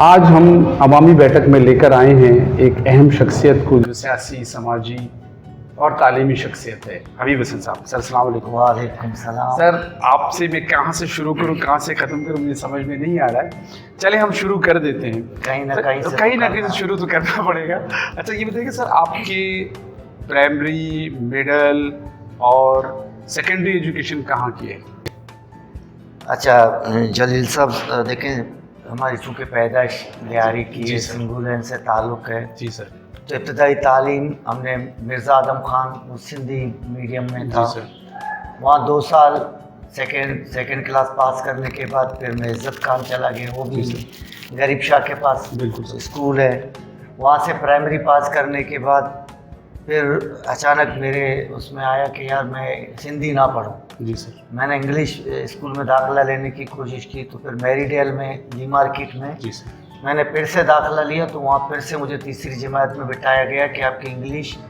आज हम अवामी बैठक में लेकर आए हैं एक अहम शख्सियत को जो सियासी, समाजी और तालीमी शख्सियत है, हबीब हसन साहब। सर अस्सलाम वालेकुम। वालेकुम सलाम। सर आपसे मैं कहाँ से शुरू करूँ, कहाँ से ख़त्म करूँ, मुझे समझ में नहीं आ रहा है। चले हम शुरू कर देते हैं। कहीं ना कहीं से कहीं ना कहीं से शुरू तो करना पड़ेगा। अच्छा ये बताइए सर, आपके प्राइमरी, मिडल और सेकेंडरी एजुकेशन कहाँ की है? अच्छा जलील साहब देखें, हमारी चूँकि पैदाइश लियारी की जी है, सर। सिंगुलैन से ताल्लुक़ है, जी सर। तो इब्तदाई तालीम हमने मिर्ज़ा आदम खान सिंधी मीडियम में था। जी सर। वहाँ 2 साल सेकंड क्लास पास करने के बाद फिर मैं इज़्ज़त खान चला गया, वो भी जी गरीब शाह के पास बिल्कुल सर। स्कूल है। वहाँ से प्राइमरी पास करने के बाद फिर अचानक मेरे उसमें आया कि यार मैं सिंधी ना पढ़ूं। जी सर। मैंने इंग्लिश स्कूल में दाखिला लेने की कोशिश की, तो फिर मैरीडेल में ली मार्केट में जी सर। मैंने फिर से दाखिला लिया, तो वहाँ फिर से मुझे तीसरी जमात में बिठाया गया कि आपकी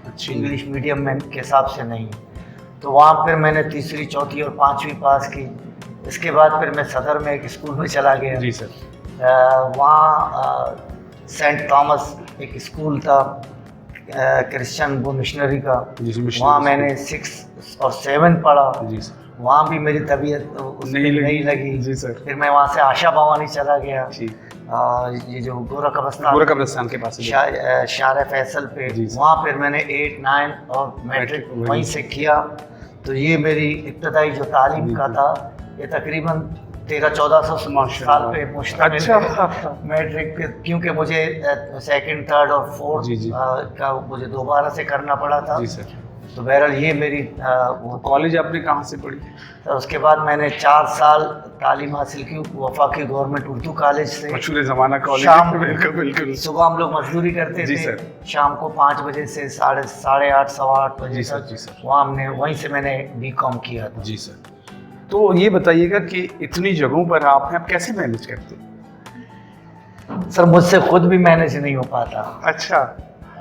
अच्छी इंग्लिश मीडियम में के हिसाब से नहीं है। तो वहाँ फिर मैंने तीसरी, चौथी और पाँचवीं पास की। इसके बाद फिर मैं सदर में एक स्कूल में चला गया। जी सर। वहाँ सेंट थॉमस एक स्कूल था क्रिश्चियन, वो मिशनरी का। जी सर, मिशनरी वहाँ स्कूल। मैंने 6 और 7 पढ़ा। जी सर। वहाँ भी मेरी तबीयत उसमें नहीं लगी। जी सर। फिर मैं वहाँ से आशा भवानी चला गया। जी। ये जो गोरा कब्रिस्तान, पूरा कब्रिस्तान के पास है। शार फैसल पे, जी सर। वहाँ फिर मैंने 8, 9 और मैट्रिक वहीं वहीं से किया। तो ये मेरी इब्तदाई जो तालीम का था, ये तकरीबन 1300-1400 साल पे मुश्तमिल अच्छा। है। मैट्रिक पे, क्योंकि मुझे सेकंड, थर्ड और फोर्थ जी, जी। का मुझे दोबारा से करना पड़ा था। जी सर। तो बहरहाल ये मेरी वो कॉलेज आपने कहाँ से पढ़ी? तो उसके बाद मैंने 4 साल तालीम हासिल की वफाकी गवर्नमेंट उर्दू कॉलेज से। मशहूर ज़माना कॉलेज। शाम बिल्कुल बिल्कुल। सुबह हम लोग मजदूरी करते जी थे, सर। शाम को 5 बजे से साढ़े 8, सवा 8 बजे जी सर, तक। जी सर। वहीं से मैंने बीकॉम किया था। जी सर। तो ये बताइएगा कि इतनी जगहों पर आप हैं, आप कैसे मैनेज करते हैं? सर मुझसे खुद भी मैनेज नहीं हो पाता। अच्छा।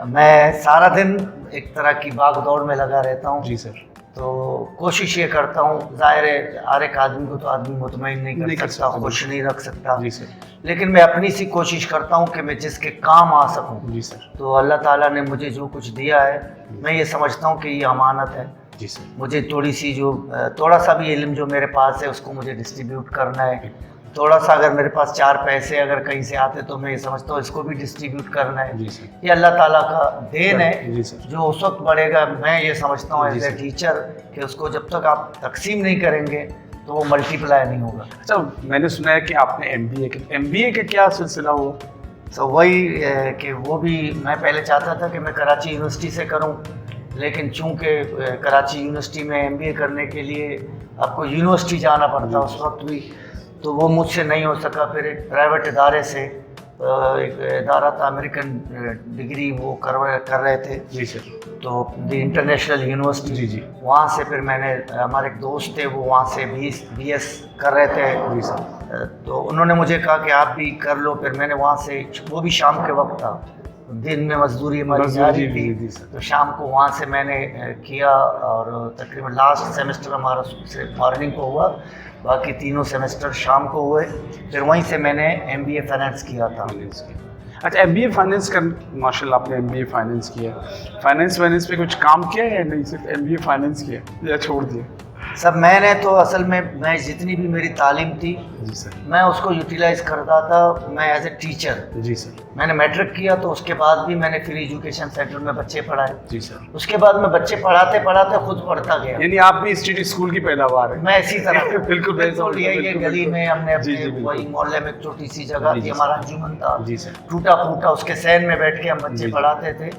मैं सारा दिन एक तरह की भाग दौड़ में लगा रहता हूँ। जी सर। तो कोशिश ये करता हूँ, जाहिर है हर एक आदमी को तो आदमी मुतमईन नहीं कर सकता, खुश नहीं रख सकता। जी सर। लेकिन मैं अपनी सी कोशिश करता हूँ कि मैं जिसके काम आ सकूँ। जी सर। तो अल्लाह ताला ने मुझे जो कुछ दिया है, मैं ये समझता हूँ कि ये अमानत है। जी सर। मुझे थोड़ा सा भी इल्म जो मेरे पास है उसको मुझे डिस्ट्रीब्यूट करना है। थोड़ा सा अगर मेरे पास 4 पैसे अगर कहीं से आते तो मैं ये समझता हूँ इसको भी डिस्ट्रीब्यूट करना है। जी सर। ये अल्लाह ताला का देन है। जी सर। जो उस वक्त बढ़ेगा, मैं ये समझता हूँ जी एज ए सर। टीचर कि उसको जब तक आप तकसीम नहीं करेंगे तो वो मल्टीप्लाई नहीं होगा। अच्छा, मैंने सुना है कि आपने एमबीए का क्या सिलसिला हुआ? तो वही कि वो भी मैं पहले चाहता था कि मैं कराची यूनिवर्सिटी से करूं, लेकिन चूंकि कराची यूनिवर्सिटी में एमबीए करने के लिए आपको यूनिवर्सिटी जाना पड़ता उस वक्त भी, तो वो मुझसे नहीं हो सका। फिर एक प्राइवेट इदारे से एक इदारा था अमेरिकन डिग्री, वो कर रहे थे। जी सर। तो द इंटरनेशनल यूनिवर्सिटी, जी, जी। वहाँ से फिर मैंने, हमारे एक दोस्त थे वो वहाँ से बीएस कर रहे थे। जी सर। तो उन्होंने मुझे कहा कि आप भी कर लो। फिर मैंने वहाँ से, वो भी शाम के वक्त था, दिन में मजदूरी हमारी जारी थी। जी सर। तो शाम को वहाँ से मैंने किया, और तकरीबन लास्ट सेमेस्टर हमारा से मॉर्निंग को हुआ, बाकी तीनों सेमेस्टर शाम को हुए। फिर वहीं से मैंने एमबीए फाइनेंस किया था। अच्छा, एमबीए फाइनेंस का माशाल्लाह आपने एमबीए फाइनेंस किया। फाइनेंस पे कुछ काम किया है या नहीं, सिर्फ एमबीए फाइनेंस किया या छोड़ दिया? सब मैंने तो असल में, मैं जितनी भी मेरी तालीम थी जी सर। मैं उसको यूटिलाइज करता था। मैं एज ए टीचर, जी सर। मैंने मैट्रिक किया तो उसके बाद भी मैंने फ्री एजुकेशन सेंटर में बच्चे पढ़ाए। जी सर। उसके बाद मैं बच्चे पढ़ाते पढ़ाते खुद पढ़ता गया। यानी आप भी स्ट्रीट स्कूल की पैदावार है। मैं इसी तरह बिल्कुल ये गली में हमने जी, जी, अपने बिल्कुल। वही मोहल्ले में एक छोटी सी जगह जी, थी, जी, हमारा अंजुमन था, जी सर। टूटा फूटा, उसके सहन में बैठ के हम बच्चे जी, जी। पढ़ाते थे।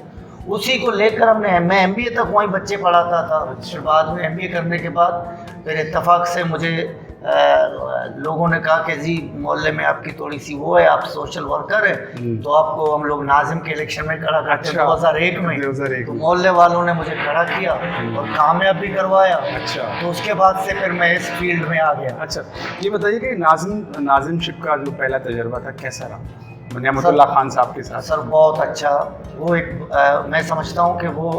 उसी को लेकर मैं एमबीए तक वहीं बच्चे पढ़ाता था। फिर बाद में एमबीए करने के बाद फिर इत्तेफाक से मुझे लोगों ने कहा कि जी मोहल्ले में आपकी थोड़ी सी वो है, आप सोशल वर्कर है, तो आपको हम लोग नाजिम के इलेक्शन में खड़ा करते हैं। अच्छा। 2001 में 2001 तो में। मोहल्ले वालों ने मुझे खड़ा किया और कामयाब भी करवाया। अच्छा। तो उसके बाद से फिर मैं इस फील्ड में आ गया। अच्छा, ये बताइए कि नाजिमशिप का जो पहला तजर्बा था कैसा रहा नियामतुल्लाह खान साहब के साथ? सर बहुत अच्छा। वो एक मैं समझता हूँ कि वो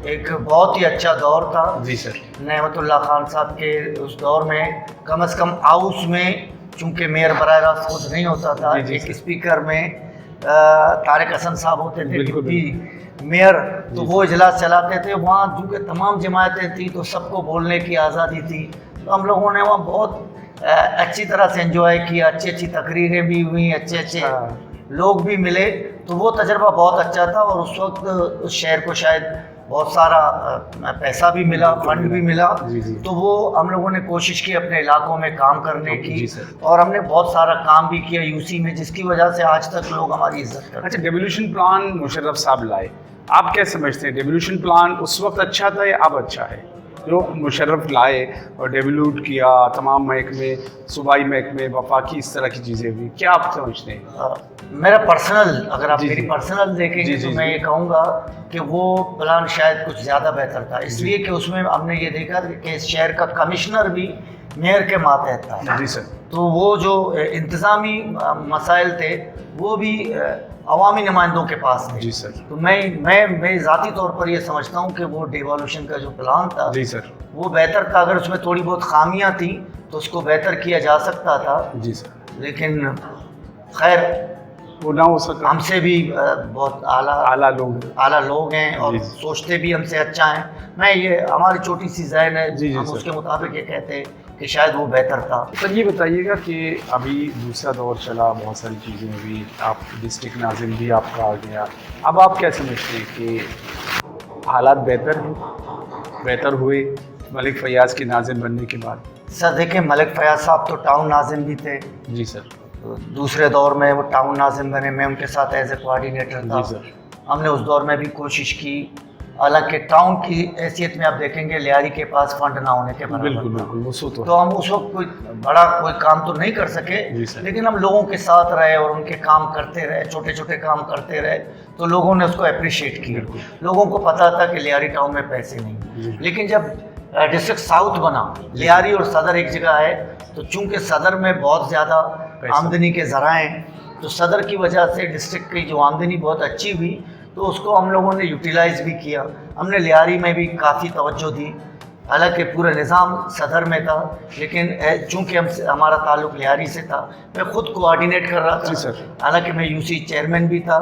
एक बहुत ही अच्छा दौर था। जी सर। नेमतुल्लाह खान साहब के उस दौर में कम से कम हाउस में चूंकि मेयर बराह रास्त खुद नहीं होता था, जी, एक सर। स्पीकर में तारिक हसन साहब होते थे बिल्कुल, डिप्टी मेयर, तो वो इजलास चलाते थे। वहाँ चूँकि तमाम जमायतें थी तो सबको बोलने की आज़ादी थी, तो हम लोगों ने वहाँ बहुत अच्छी तरह से एंजॉय किया, अच्छी अच्छी तकरीरें भी हुई, अच्छे अच्छे लोग भी मिले, तो वो तजर्बा बहुत अच्छा था। और उस वक्त उस शहर को शायद बहुत सारा पैसा भी मिला, फंड भी मिला, जी, जी। तो वो हम लोगों ने कोशिश की अपने इलाकों में काम करने जी, की, सर। और हमने बहुत सारा काम भी किया यूसी में, जिसकी वजह से आज तक लोग हमारी इज्जत करते हैं। अच्छा, डेवोल्यूशन प्लान मुशर्रफ साहब लाए, आप क्या समझते हैं डेवोल्यूशन प्लान उस वक्त अच्छा था या अब अच्छा है? जो मुशर्रफ लाए और डेवोल्यूट किया, तमाम महकमे, सूबाई महकमे, वफाकी, इस तरह की चीज़ें हुई, क्या आप समझते हैं? मेरा पर्सनल, अगर आप जी, मेरी जी। पर्सनल देखेंगे जी, जी, तो मैं जी। ये कहूँगा कि वो प्लान शायद कुछ ज़्यादा बेहतर था, इसलिए कि उसमें हमने ये देखा कि इस शहर का कमिश्नर भी मेयर के मातहत था। जी सर। तो वो जो इंतज़ामी मसाइल थे वो भी अवामी नुमाइंदों के पास थे। जी सर। तो मैं ज़ाती तौर पर ये समझता हूँ कि वो डिवॉल्यूशन का जो प्लान था जी सर। वो बेहतर था। अगर उसमें थोड़ी बहुत खामियां थी तो उसको बेहतर किया जा सकता था, जी सर। लेकिन खैर वो ना हो सका। हमसे भी बहुत आला लोग हैं और जी, जी। सोचते भी हमसे अच्छा हैं। मैं ये हमारी छोटी सी ज़हन है, जी, जी, हम सर। उसके मुताबिक ये कहते हैं कि शायद वो बेहतर था। सर ये बताइएगा कि अभी दूसरा दौर चला, बहुत सारी चीज़ें हुई, आप डिस्ट्रिक्ट नाज़िम भी आपका आ गया, अब आप क्या समझते हैं कि हालात बेहतर हुए मलिक फ़याज़ के नाज़िम बनने के बाद? सर देखिए, मलिक फ़याज़ साहब तो टाउन नाज़िम भी थे, जी सर। तो दूसरे दौर में वो टाउन नाज़िम बने, मैं उनके साथ एज ए कोऑर्डिनेटर था। जी सर। हमने उस दौर में भी कोशिश की, हालांकि टाउन की हैसियत में आप देखेंगे लियारी के पास फंड ना होने के बराबर बिल्कुल था। बिल्कुल, वो सो तो हम उस वक्त कोई काम तो नहीं कर सके, जी सर। लेकिन हम लोगों के साथ रहे और उनके काम करते रहे, छोटे छोटे काम करते रहे, तो लोगों ने उसको अप्रिशिएट किया। बिल्कुल। लोगों को पता था कि लियारी टाउन में पैसे जी। नहीं, लेकिन जब डिस्ट्रिक्ट साउथ बना, लियारी और सदर एक जगह है, तो चूंकि सदर में बहुत ज़्यादा आमदनी के ज़राए हैं, तो सदर की वजह से डिस्ट्रिक्ट की जो आमदनी बहुत अच्छी हुई, तो उसको हम लोगों ने यूटिलाइज़ भी किया। हमने लियारी में भी काफ़ी तवज्जो दी, हालांकि पूरा निज़ाम सदर में था, लेकिन चूंकि हमारा ताल्लुक़ लियारी से था, मैं ख़ुद कोऑर्डिनेट कर रहा जी था। सर। हालांकि मैं यूसी चेयरमैन भी था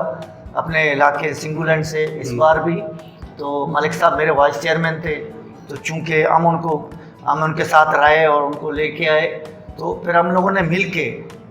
अपने इलाके सिंगुलैंड से इस बार भी, तो मलिक साहब मेरे वाइस चेयरमैन थे, तो चूँकि हम उनके साथ रहे और उनको लेके आए, तो फिर हम लोगों ने मिल के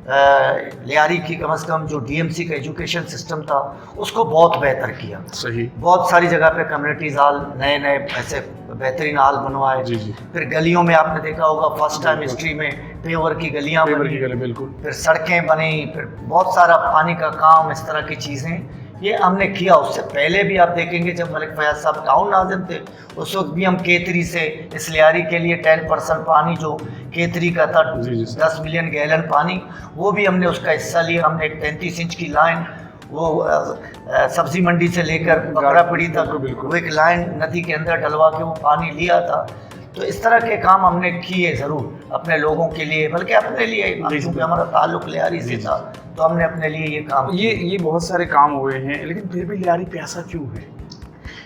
लियारी की कम से कम जो डीएमसी का एजुकेशन सिस्टम था उसको बहुत बेहतर किया। सही। बहुत सारी जगह पे कम्युनिटीज़ हॉल नए ऐसे बेहतरीन हॉल बनवाए। जी जी। फिर गलियों में आपने देखा होगा फर्स्ट टाइम हिस्ट्री में पेवर की गलियां बनी, बिल्कुल। फिर सड़कें बनी, फिर बहुत सारा पानी का काम, इस तरह की चीज़ें ये हमने किया। उससे पहले भी आप देखेंगे जब मलिक फ़याज़ साहब टाउन नाज़िम थे, उस वक्त भी हम केतरी से इस लियारी के लिए 10% पानी जो केतरी का था, जी, जी। 10 मिलियन गैलन पानी, वो भी हमने उसका हिस्सा लिया। हमने एक 33 इंच की लाइन वो सब्जी मंडी से लेकर बकरापड़ी तक बिल्कुल। वो एक लाइन नदी के अंदर डलवा के वो पानी लिया था। तो इस तरह के काम हमने किए ज़रूर अपने लोगों के लिए, बल्कि अपने लिए, क्योंकि हमारा ताल्लुक़ लियारी से था, तो हमने अपने लिए ये काम ये बहुत सारे काम हुए हैं, लेकिन फिर भी लियारी प्यासा क्यों है?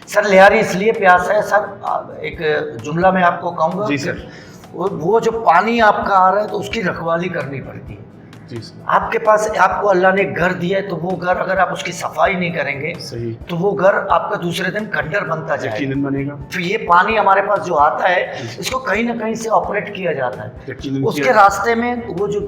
सर लियारी इसलिए प्यासा है सर, एक जुमला मैं आपको कहूँगा। जी सर। वो जो पानी आपका आ रहा है तो उसकी रखवाली करनी पड़ती है। जी सर। आपके पास आपको अल्लाह ने घर दिया है, तो वो घर अगर आप उसकी सफाई नहीं करेंगे, सही, तो वो घर आपका दूसरे दिन खंडर बनता जाएगा, यकीनन बनेगा। फिर ये पानी हमारे पास जो आता है इसको कहीं ना कहीं से ऑपरेट किया जाता है। यकीनन उसके रास्ते में वो जो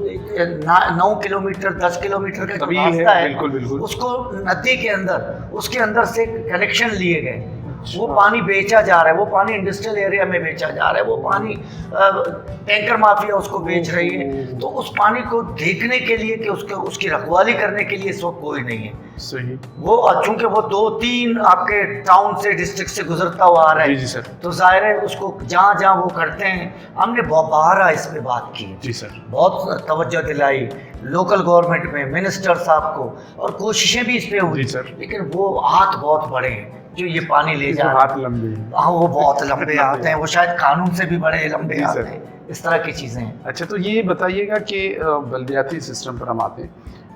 9 किलोमीटर 10 किलोमीटर का जो रास्ता है, बिल्कुल बिल्कुल, उसको नदी के अंदर उसके अंदर से कनेक्शन लिए गए, वो पानी बेचा जा रहा है, वो पानी इंडस्ट्रियल एरिया में बेचा जा रहा है, वो पानी टैंकर माफिया उसको बेच रही है। तो उस पानी को देखने के लिए कि उसकी रखवाली करने के लिए इस वक्त कोई नहीं है। सही। वो चूंकि वो 2-3 आपके टाउन से डिस्ट्रिक्ट से गुजरता हुआ आ रहा है, जी सर, तो जाहिर है उसको जहाँ जहाँ वो करते हैं, हमने बाहर इस पे बात की। जी सर, बहुत तवज्जो दिलाई लोकल गवर्नमेंट में, मिनिस्टर साहब को, और कोशिशें भी इस पे हुई, लेकिन वो हाथ बहुत बड़े हैं जो ये पानी ले जा रहे हैं। हाथ लंबे हैं। हाँ, वो बहुत लंबे हाथ हैं, वो शायद कानून से भी बड़े लंबे हाथ हैं, इस तरह की चीज़ें हैं। अच्छा, तो ये बताइएगा कि बल्दियाती सिस्टम पर हम आते हैं,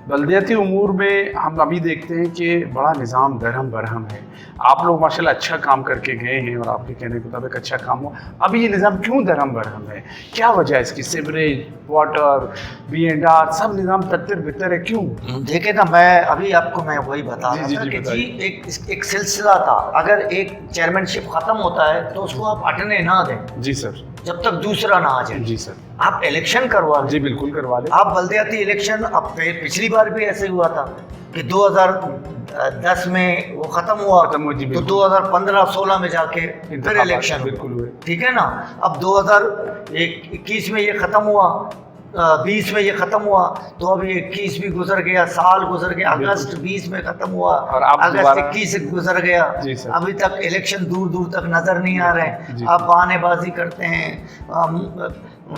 बल्दियाती उमूर में हम अभी देखते हैं कि बड़ा निज़ाम दरहम बरहम है। आप लोग माशाल्लाह अच्छा काम करके गए हैं और आपके कहने के मुताबिक अच्छा काम हुआ। अभी ये निज़ाम क्यों दरहम बरहम है? क्या वजह है इसकी? सीवरेज, वाटर, B&R सब निज़ाम तत्तर बितर है, क्यों? देखिए ना, मैं अभी आपको मैं वही बता रहा जी, था जी, कि बताइए। जी एक सिलसिला था। अगर एक चेयरमैनशिप खत्म होता है तो उसको आप हटने ना दें जी सर। जब तक दूसरा ना आ जाए। जी सर। आप इलेक्शन करवा लें। जी बिल्कुल करवा लें। आप बल्दियाती इलेक्शन, अब पिछली बार भी ऐसे हुआ था कि 2010 में वो खत्म हुआ, खत्म हुआ, जी, तो बिल्कुल। 2015-16 में जाके फिर इंतखाबात इलेक्शन बिल्कुल हुए। ठीक है ना। अब 2021 में ये खत्म हुआ, 20 में ये खत्म हुआ, तो अभी 21 भी गुजर गया, साल गुजर गया, अगस्त 20 में खत्म हुआ, और अब अगस्त दोबारा- 21 गुजर गया, जी सर। अभी तक इलेक्शन दूर दूर तक नजर नहीं आ रहे जी। हैं। आप बहानेबाजी करते हैं,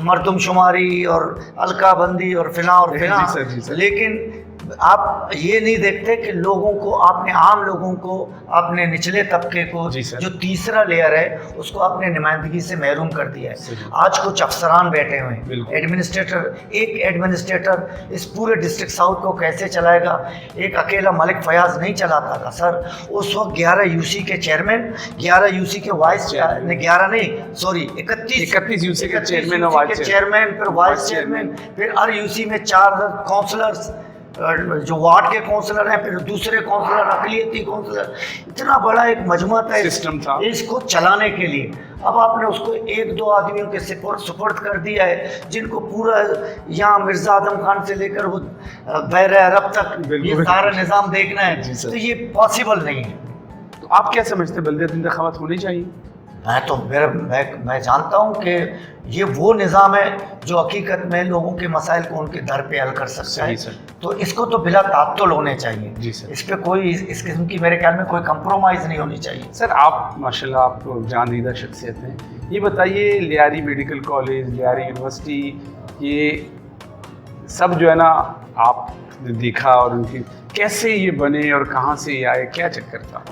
मरदमशुमारी और अलकाबंदी और फिला और फिला, जी सर, जी सर। लेकिन आप ये नहीं देखते कि लोगों को, आपने आम लोगों को, आपने निचले तबके को, जी सर। जो तीसरा लेयर है, उसको आपने नुमाइंदगी से महरूम कर दिया है। सही। आज कुछ अफसरान बैठे हुए हैं, बिल्कुल। एक एडमिनिस्ट्रेटर इस पूरे डिस्ट्रिक्ट साउथ को कैसे चलाएगा? एक अकेला मलिक फयाज नहीं चलाता था सर। उस वक्त 11 यूसी के चेयरमैन, 11 यूसी के वाइस, 11 नहीं सॉरी 31 यूसी के चेयरमैन और वाइस चेयरमैन, फिर वाइस चेयरमैन, फिर हर यूसी में 4 काउंसलर्स, जो वार्ड के काउंसलर हैं, फिर दूसरे काउंसलर, अकलियती काउंसलर, इतना बड़ा एक मजमा था सिस्टम था इसको चलाने के लिए। अब आपने उसको 1-2 आदमियों के सुपुर्द कर दिया है, जिनको पूरा यहाँ मिर्जा आदम खान से लेकर वो बहर अरब तक बिल्कुल। ये सारा निज़ाम देखना जी है, सर। तो ये पॉसिबल नहीं है। तो आप क्या समझते हैं, बल्दियाती इंतखाबात होनी चाहिए? मैं जानता हूँ कि ये वो निज़ाम है जो हकीकत में लोगों के मसाइल को उनके दर पे हल कर सकता है। सही सर। तो इसको तो बिला तात्तुल होने चाहिए। जी सर। इस पे कोई इस किस्म की मेरे ख्याल में कोई कंप्रोमाइज़ नहीं होनी चाहिए। सर आप माशाल्लाह आप जान-दीदा शख्सियत हैं, ये बताइए Lyari medical college, Lyari university, ये सब जो है ना आपने देखा और उनकी कैसे ये बने और कहाँ से ये आए, क्या चक्कर था?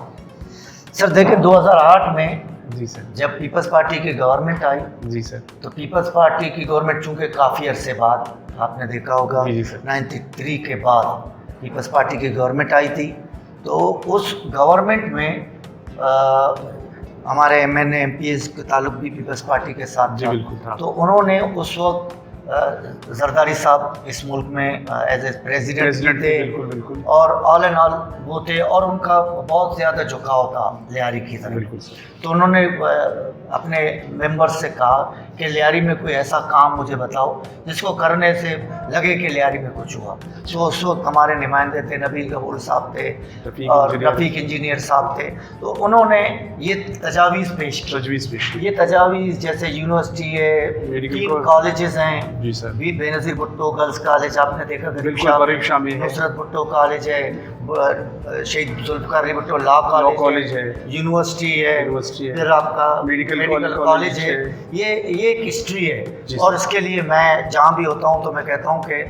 सर देखिए, 2008 में जी सर। जब पीपल्स पार्टी की गवर्नमेंट आई, जी सर। तो पीपल्स पार्टी की गवर्नमेंट चूँकि काफ़ी अरसे बाद, आपने देखा होगा जी सर। 93 के बाद पीपल्स पार्टी की गवर्नमेंट आई थी, तो उस गवर्नमेंट में हमारे MNA MPs का ताल्लुक भी पीपल्स पार्टी के साथ जी बिल्कुल था। तो उन्होंने उस वक्त जरदारी साहब इस मुल्क में एज ए प्रेसिडेंट थे, बिल्कुल बिल्कुल और ऑल एंड ऑल वो थे, और उनका बहुत ज़्यादा झुकाव था लियारी की तरफ। बिल्कुल। तो उन्होंने अपने मेंबर्स से कहा कि लियारी में कोई ऐसा काम मुझे बताओ जिसको करने से लगे कि लियारी में कुछ हुआ। तो उस वक्त हमारे नुमाइंदे थे, नबील गफूर साहब थे और रफ़ीक इंजीनियर साहब थे। तो उन्होंने ये तजावीज़ पेश की। ये तजावीज़ जैसे यूनिवर्सिटी है, 3 कॉलेजेस हैं जी सर। भी, बेनज़ीर भुट्टो गर्ल्स कॉलेज आपने देखा, परीक्षा में नुसरत भुट्टो कॉलेज है, शहीद जुल्फ़िकार अली भुट्टो लॉ कॉलेज है, यूनिवर्सिटी है, फिर आपका मेडिकल कॉलेज है। ये एक हिस्ट्री है, और इसके लिए मैं जहाँ भी होता हूँ तो मैं कहता हूँ कि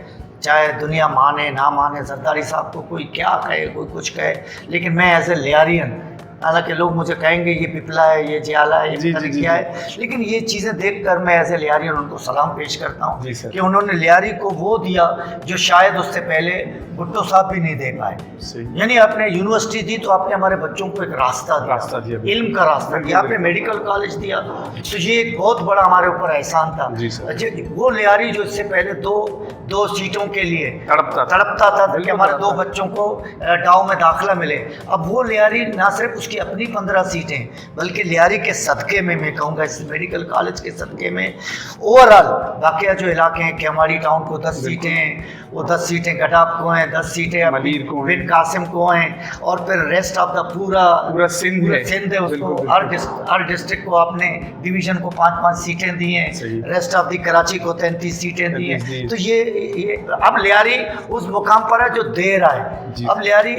चाहे दुनिया माने ना माने, जरदारी साहब को कोई क्या कहे, कोई कुछ कहे, लेकिन मैं एज ए लियारियन, हालांकि लोग मुझे कहेंगे ये पिपला है, ये जियाला है, ये क्या है, लेकिन ये चीज़ें देखकर मैं एज ए लियारियन उनको सलाम पेश करता हूँ कि उन्होंने लियारी को वो दिया जो शायद उससे पहले भुट्टो साहब भी नहीं दे पाए। यानी आपने यूनिवर्सिटी दी तो आपने हमारे बच्चों को एक रास्ता दिया, इल्म का रास्ता दिया, आपने मेडिकल कॉलेज दिया, तो ये एक बहुत बड़ा हमारे ऊपर एहसान था। वो लियारी जो इससे पहले दो सीटों के लिए तड़पता था कि हमारे 2 बच्चों को डाव में दाखिला मिले, अब वो लियारी ना सिर्फ उसकी अपनी 15 सीटें, बल्कि लियारी के सदक़े में, मैं कहूँगा इस मेडिकल कॉलेज के सदक़े में ओवरऑल बाकिया जो इलाके हैं कि हमारी टाउन को 10 सीटें हैं, वो 10 सीटें गडाब को हैं, 10 सीटें बिन कासिम को हैं, और फिर रेस्ट ऑफ द पूरा सिंध है, उसको हर डिस्ट्रिक्ट को आपने डिवीज़न को 5-5 सीटें दी हैं, रेस्ट ऑफ द कराची को 33 सीटें दी हैं। तो ये अब लियारी उस मुकाम पर है जो दे रहा है। अब लियारी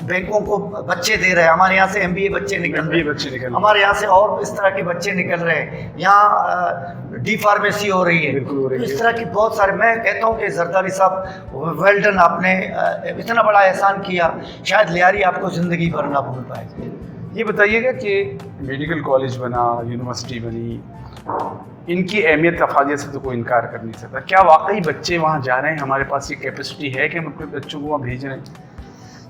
बैंकों को बच्चे दे रहे हैं, हमारे यहाँ से MBA बच्चे निकल रहे हैं, हमारे यहाँ से और इस तरह के बच्चे निकल रहे हैं, यहाँ डी फार्मेसी हो रही है, तो इस तरह की बहुत सारे, मैं कहता हूँ कि जरदारी साहब वेल डन, आपने इतना बड़ा एहसान किया, शायद लियारी आपको ज़िंदगी भर ना भूल पाए। ये बताइएगा कि मेडिकल कॉलेज बना, यूनिवर्सिटी बनी, इनकी अहमियत अफादियत से तो कोई इनकार कर नहीं सकता। क्या वाकई बच्चे वहाँ जा रहे हैं, हमारे पास ये कैपेसिटी है कि हम अपने बच्चों को वहाँ भेज रहे हैं?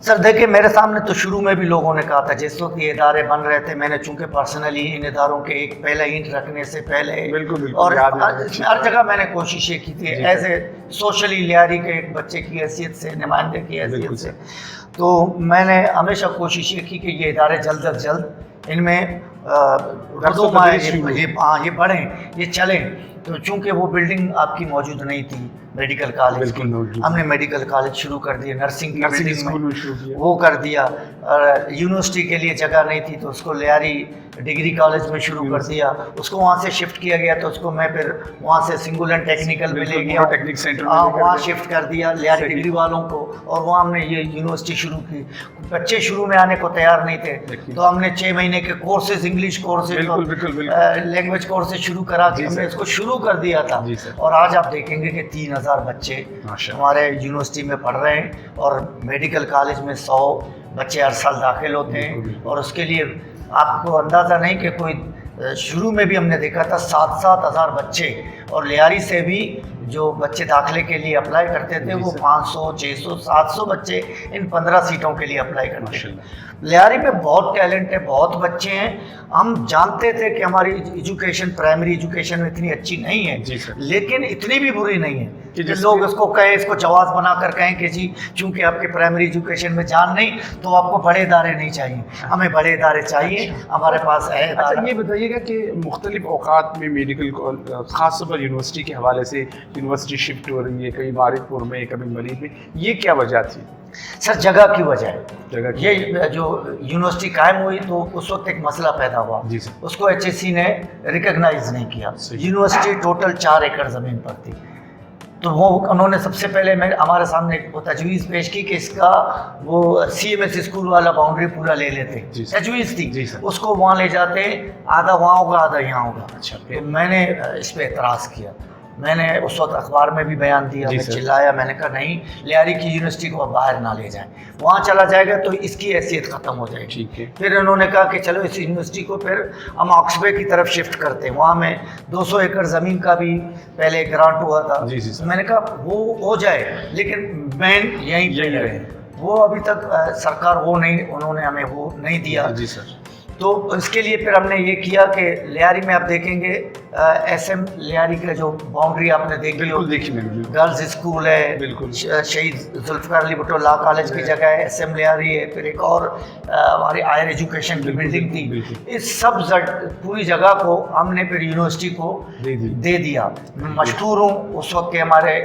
सर देखिए, मेरे सामने तो शुरू में भी लोगों ने कहा था, जिस वक्त ये इदारे बन रहे थे, मैंने चूंकि पर्सनली इन इदारों के एक पहला ईंट रखने से पहले बिल्कुल, बिल्कुल, और याद है। हर जगह मैंने कोशिशें की थी एज ए सोशली लियारी के एक बच्चे की हैसियत से, नुमाइंदे की हैसियत से। तो मैंने हमेशा कोशिशें की कि ये इदारे जल्द अज जल्द इनमें ये बढ़ें, ये चलें। तो चूंकि वो बिल्डिंग आपकी मौजूद नहीं थी मेडिकल कॉलेज की, हमने मेडिकल कॉलेज शुरू कर दिया, नर्सिंग की बिल्डिंग में वो कर दिया, और यूनिवर्सिटी के लिए जगह नहीं थी तो उसको लियारी डिग्री कॉलेज में शुरू कर दिया। उसको वहाँ से शिफ्ट किया गया तो उसको मैं फिर वहाँ से सिंगुल एंड टेक्निकल में ले गया, वहाँ शिफ्ट कर दिया लियारी डिग्री वालों को, और वहाँ हमने ये यूनिवर्सिटी शुरू की। बच्चे शुरू में आने को तैयार नहीं थे तो हमने 6 महीने के courses, English courses, language courses शुरू करा के हमने इसको शुरू कर दिया था। और आज आप देखेंगे कि 3000 बच्चे हमारे यूनिवर्सिटी में पढ़ रहे हैं, और मेडिकल कॉलेज में 100 बच्चे हर साल दाखिल होते हैं। और उसके लिए आपको अंदाज़ा नहीं कि कोई शुरू में भी हमने देखा था 7-7 हज़ार बच्चे, और लियारी से भी जो बच्चे दाखिले के लिए अप्लाई करते थे वो 500, 600, 700 बच्चे इन 15 सीटों के लिए अप्लाई करते थे। लियारी में बहुत टैलेंट है, बहुत बच्चे हैं। हम जानते थे कि हमारी एजुकेशन, प्राइमरी एजुकेशन इतनी अच्छी नहीं है, लेकिन इतनी भी बुरी नहीं है कि लोग इसको कहें, इसको जवाब बनाकर कहें कि जी चूंकि आपके प्राइमरी एजुकेशन में जान नहीं तो आपको बड़े इदारे नहीं चाहिए। हमें बड़े इदारे चाहिए, हमारे पास है। अच्छा, ये बताइएगा कि मुख्तलिफ औकात में मेडिकल ख़ास तौर पर यूनिवर्सिटी के हवाले से यूनिवर्सिटी शिफ्ट हो रही है, कभी मारिकपुर में, कभी मरीज में, ये क्या वजह थी? सर जगह की वजह है। ये जो यूनिवर्सिटी कायम हुई तो उस वक्त एक मसला पैदा हुआ, उसको HSC ने रिकॉग्नाइज नहीं किया। यूनिवर्सिटी टोटल 4 एकड़ ज़मीन पर थी, तो वो उन्होंने सबसे पहले हमारे सामने वो तजवीज़ पेश की कि इसका वो CMS स्कूल वाला बाउंड्री पूरा ले लेते। तजवीज़ थी, उसको वहाँ ले जाते, आधा वहाँ होगा आधा यहाँ होगा। अच्छा, तो मैंने इस पर एतराज़ किया। मैंने उस वक्त अखबार में भी बयान दिया, मैं चिल्लाया, मैंने कहा नहीं, लियारी की यूनिवर्सिटी को बाहर ना ले जाएं, वहाँ चला जाएगा तो इसकी हैसियत ख़त्म हो जाएगी। फिर उन्होंने कहा कि चलो इस यूनिवर्सिटी को फिर हम ऑक्सबे की तरफ शिफ्ट करते हैं। वहाँ में 200 एकड़ ज़मीन का भी पहले ग्रांट हुआ था। तो मैंने कहा वो हो जाए, लेकिन मेन यहीं पे रहे। वो अभी तक सरकार वो नहीं, उन्होंने हमें वो नहीं दिया। तो इसके लिए फिर हमने ये किया कि लियारी में आप देखेंगे SM लियारी का जो बाउंड्री आपने देखी हो, गर्ल्स स्कूल है, शहीद जुल्फ़िकार अली भुट्टो लॉ कॉलेज की जगह है, SM लियारी है, फिर एक और हमारी हायर एजुकेशन की बिल्डिंग थी। इस सब पूरी जगह को हमने फिर यूनिवर्सिटी को दे दिया। मैं मशहूर हूँ, उस वक्त के हमारे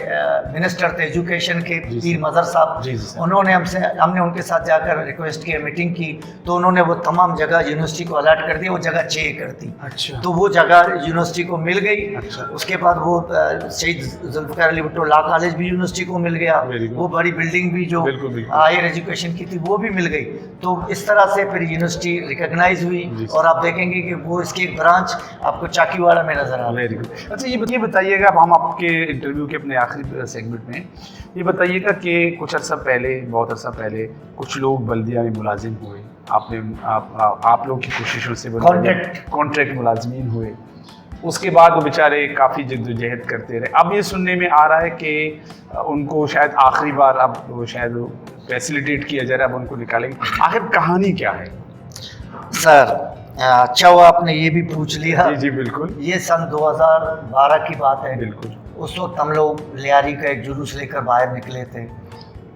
मिनिस्टर थे एजुकेशन के, पीर मज़हर साहब, उन्होंने हमने उनके साथ जाकर रिक्वेस्ट की, मीटिंग की, तो उन्होंने वो तमाम जगह यूनिवर्सिटी को अलर्ट कर दिया। वो जगह 6 एकड़ थी। अच्छा। तो वो जगह यूनिवर्सिटी को मिल गई। अच्छा। उसके बाद वो शहीद जुल्फ़िकार अली भुट्टो लॉ कॉलेज भी यूनिवर्सिटी को मिल गया। वो बड़ी बिल्डिंग भी जो हायर एजुकेशन की थी वो भी मिल गई। तो इस तरह से फिर यूनिवर्सिटी रिकॉग्नाइज हुई, और आप देखेंगे कि वो इसकी एक ब्रांच आपको चाकीवाड़ा में नजर आ रही है। अच्छा, ये बताइएगा, अब हम आपके इंटरव्यू के अपने आखिरी सेगमेंट में ये बताइएगा कि कुछ अर्सा पहले, बहुत अर्सा पहले, कुछ लोग बल्दिया में मुलाजिम हुए, आप लोग की कोशिशों से कॉन्ट्रैक्ट मुलाजमीन हुए, उसके बाद वो बेचारे काफ़ी जद्दोजहद करते रहे। अब ये सुनने में आ रहा है कि उनको शायद आखिरी बार अब शायद फैसिलिटेट किया जा रहा है, अब उनको निकालेंगे। आखिर कहानी क्या है? सर अच्छा हुआ आपने ये भी पूछ लिया। जी बिल्कुल। ये सन 2012 की बात है। बिल्कुल। उस वक्त हम लोग लियारी का एक जुलूस लेकर बाहर निकले थे,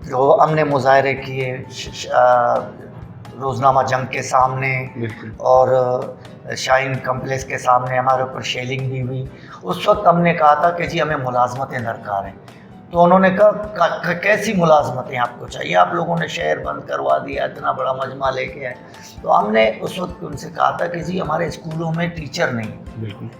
तो हमने मुजाहरे किए रोज़नामा जंग के सामने और शाइन कम्प्लेक्स के सामने, हमारे ऊपर शेलिंग भी हुई। उस वक्त हमने कहा था कि जी हमें मुलाजमतें दरकार हैं। तो उन्होंने कहा कैसी मुलाजमतें आपको चाहिए, आप लोगों ने शहर बंद करवा दिया, इतना बड़ा मजमा लेके आए। तो हमने उस वक्त उनसे कहा था कि जी हमारे स्कूलों में टीचर नहीं है। बिल्कुल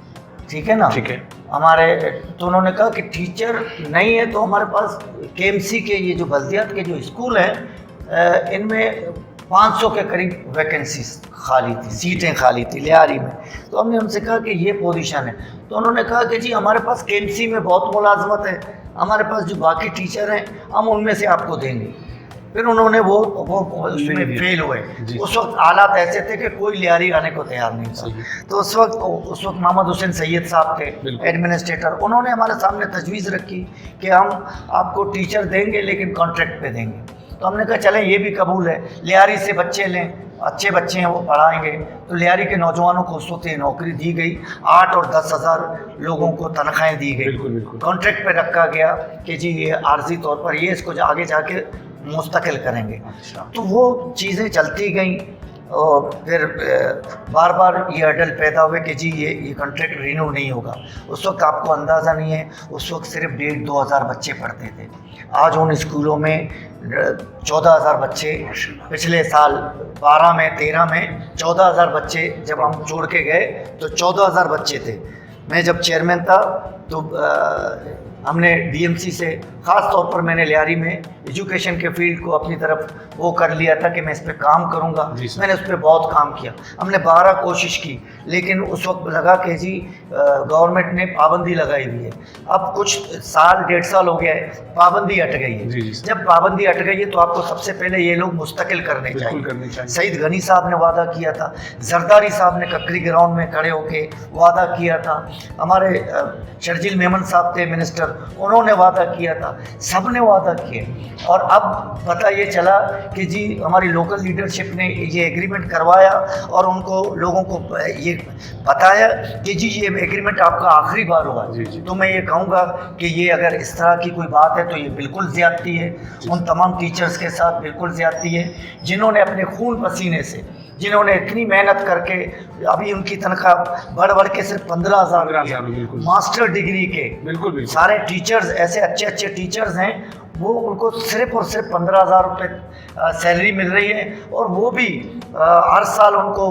ठीक है ना, ठीक है हमारे। तो उन्होंने कहा कि टीचर नहीं है तो हमारे पास KMC के ये जो बल्दियात के जो स्कूल हैं इनमें 500 के करीब वैकेंसीज खाली थी, सीटें खाली थी लियारी में। तो हमने उनसे कहा कि ये पोजीशन है। तो उन्होंने कहा कि जी हमारे पास KMC में बहुत मुलाजमत है, हमारे पास जो बाकी टीचर हैं हम उनमें से आपको देंगे। फिर उन्होंने वो उसमें नहीं दिया। फेल हुए। जी। उस वक्त हालात ऐसे थे कि कोई लियारी आने को तैयार नहीं सही। था। तो उस वक्त मोहम्मद हुसैन सैयद साहब थे बिल्कुल। एडमिनिस्ट्रेटर, उन्होंने हमारे सामने तजवीज़ रखी कि हम आपको टीचर देंगे लेकिन कॉन्ट्रैक्ट पे देंगे। तो हमने कहा चलें ये भी कबूल है, लियारी से बच्चे लें, अच्छे बच्चे हैं वो पढ़ाएंगे। तो लियारी के नौजवानों को उस वक्त ये नौकरी दी गई, 8 और 10,000 लोगों को तनख्वाहें दी गई, बिल्कुल बिल्कुल। कॉन्ट्रैक्ट पे रखा गया कि जी ये आर्जी तौर पर ये इसको आगे जाके मुस्तकिल करेंगे। अच्छा। तो वो चीज़ें चलती गईं और फिर बार बार ये हर्डल पैदा हुए कि जी ये कॉन्ट्रैक्ट रिन्यू नहीं होगा। उस वक्त आपको अंदाज़ा नहीं है, उस वक्त सिर्फ 1,5-2 हज़ार बच्चे पढ़ते थे। आज उन स्कूलों में 14,000 बच्चे, पिछले साल 12 में 13 में 14,000 बच्चे जब हम जोड़ के गए तो 14,000 बच्चे थे। मैं जब चेयरमैन था तो हमने डीएमसी से ख़ास तौर पर मैंने लियारी में एजुकेशन के फील्ड को अपनी तरफ वो कर लिया था कि मैं इस पे काम करूंगा। मैंने उस पर बहुत काम किया, हमने 12 कोशिश की, लेकिन उस वक्त लगा कि जी गवर्नमेंट ने पाबंदी लगाई हुई है। अब कुछ साल 1.5 साल हो गया है, पाबंदी हट गई है। जब पाबंदी हट गई है तो आपको सबसे पहले ये लोग मुस्तकिल करने चाहिए। सईद गनी साहब ने वादा किया था, जरदारी साहब ने ककरी ग्राउंड में खड़े होके वादा किया था, हमारे शर्जील मेमन साहब थे मिनिस्टर, उन्होंने वादा किया था, सब ने वादा किए। और अब पता ये चला कि जी हमारी लोकल लीडरशिप ने ये एग्रीमेंट करवाया और उनको लोगों को ये बताया कि जी ये एग्रीमेंट आपका आखिरी बार हुआ। तो मैं ये कहूँगा कि ये अगर इस तरह की कोई बात है तो ये बिल्कुल ज़्यादती है, उन तमाम टीचर्स के साथ बिल्कुल ज़्यादती है जिन्होंने अपने खून पसीने से, जिन्होंने इतनी मेहनत करके, अभी उनकी तनख्वाह बढ़ के सिर्फ 15,000 मास्टर डिग्री के बिल्कुल सारे टीचर्स, ऐसे अच्छे अच्छे टीचर्स हैं, वो उनको सिर्फ और सिर्फ 15,000 रुपये सैलरी मिल रही है। और वो भी हर साल उनको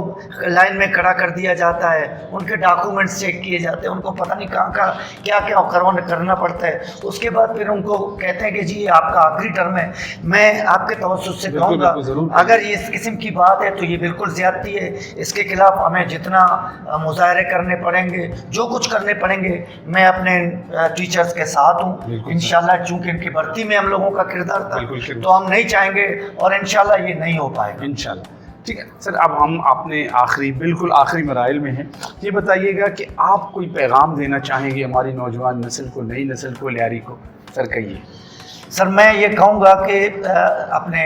लाइन में खड़ा कर दिया जाता है, उनके डॉक्यूमेंट्स चेक किए जाते हैं, उनको पता नहीं कहाँ क्या क्या करना पड़ता है। उसके बाद फिर उनको कहते हैं कि जी ये आपका आखिरी टर्म है। मैं आपके तवज्जुह से कहूँगा अगर ये इस किस्म की बात है तो ये बिल्कुल ज़्यादती है। इसके खिलाफ हमें जितना मुजाहरे करने पड़ेंगे, जो कुछ करने पड़ेंगे, मैं अपने टीचर्स के साथ हूँ इंशाल्लाह। चूँकि इनकी भर्ती में हम लोगों का किरदार था तो हम नहीं चाहेंगे और इंशाल्लाह ये नहीं हो पाएगा इंशाल्लाह। ठीक है सर, अब हम आपने बिल्कुल आखिरी मराइल में हैं, ये बताइएगा कि आप कोई पैगाम देना चाहेंगे हमारी नौजवान नस्ल को, नई नस्ल को, लियारी को? सर कहिए। सर मैं ये कहूँगा कि अपने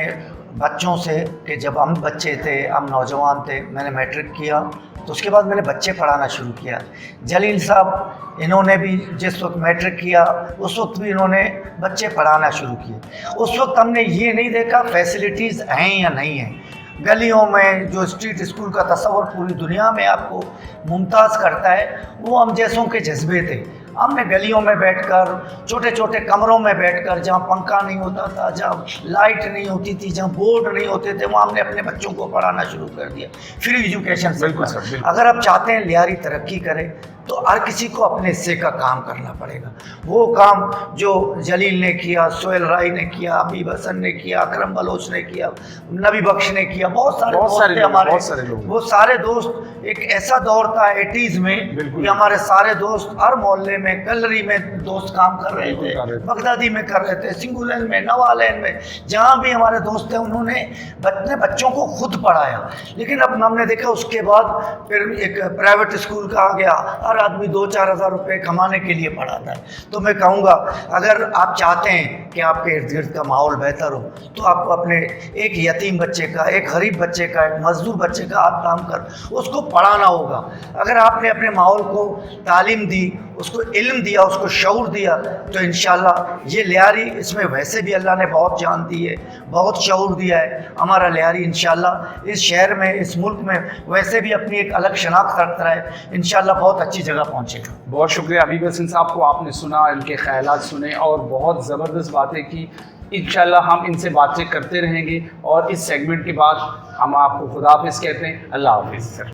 बच्चों से कि जब हम बच्चे थे, हम नौजवान थे, मैंने मैट्रिक किया तो उसके बाद मैंने बच्चे पढ़ाना शुरू किया। जलील साहब इन्होंने भी जिस वक्त मैट्रिक किया उस वक्त भी इन्होंने बच्चे पढ़ाना शुरू किए। उस वक्त हमने ये नहीं देखा फैसिलिटीज़ हैं या नहीं हैं। गलियों में जो स्ट्रीट स्कूल का तस्वर पूरी दुनिया में आपको मुमताज़ करता है, वो हम जैसों के जज्बे थे। हमने गलियों में बैठकर, छोटे छोटे कमरों में बैठकर, जहाँ पंखा नहीं होता था, जहाँ लाइट नहीं होती थी, जहाँ बोर्ड नहीं होते थे, वहाँ हमने अपने बच्चों को पढ़ाना शुरू कर दिया। फ्री एजुकेशन से। अगर आप चाहते हैं लियारी तरक्की करे तो हर किसी को अपने हिस्से का काम करना पड़ेगा। वो काम जो जलील ने किया, सोहेल राय ने किया, अबीब हसन ने किया, अकरम बलोच ने किया, नबी बख्श ने किया, बहुत सारे दोस्त थे हमारे। वो सारे दोस्त, एक ऐसा दौर था 80s में कि हमारे सारे दोस्त हर मोहल्ले में, गैलरी में दोस्त काम कर रहे थे, बगदादी में कर रहे थे, सिंगुलैन में, नवालैन में, जहाँ भी हमारे दोस्त थे उन्होंने अपने बच्चों को खुद पढ़ाया। लेकिन अब हमने देखा उसके बाद फिर एक प्राइवेट स्कूल का आ गया, हर आदमी 2-4 हज़ार रुपये कमाने के लिए पढ़ाता है। तो मैं कहूँगा अगर आप चाहते हैं कि आपके इर्द गिर्द का माहौल बेहतर हो तो आपको अपने एक यतीम बच्चे का, एक गरीब बच्चे का, एक मजदूर बच्चे का हाथ थाम कर उसको पढ़ाना होगा। अगर आपने अपने माहौल को तालीम दी, उसको इल्म दिया, उसको शऊर दिया, तो इंशाल्लाह ये लियारी, इसमें वैसे भी अल्लाह ने बहुत जान दी है, बहुत शऊर दिया है। हमारा लियारी इंशाल्लाह इस शहर में, इस मुल्क में वैसे भी अपनी एक अलग शनाख्त रखता है, इंशाल्लाह बहुत अच्छी जगह पहुँचेगा। बहुत शुक्रिया अबीब हसन साहब को, आपने सुना, इनके ख्यालात सुने और बहुत ज़बरदस्त बातें की। इंशाल्लाह हम इनसे बातें करते रहेंगे और इस सेगमेंट के बाद हम आपको खुदा हाफिज़ कहते हैं। अल्लाह हाफिज़ सर।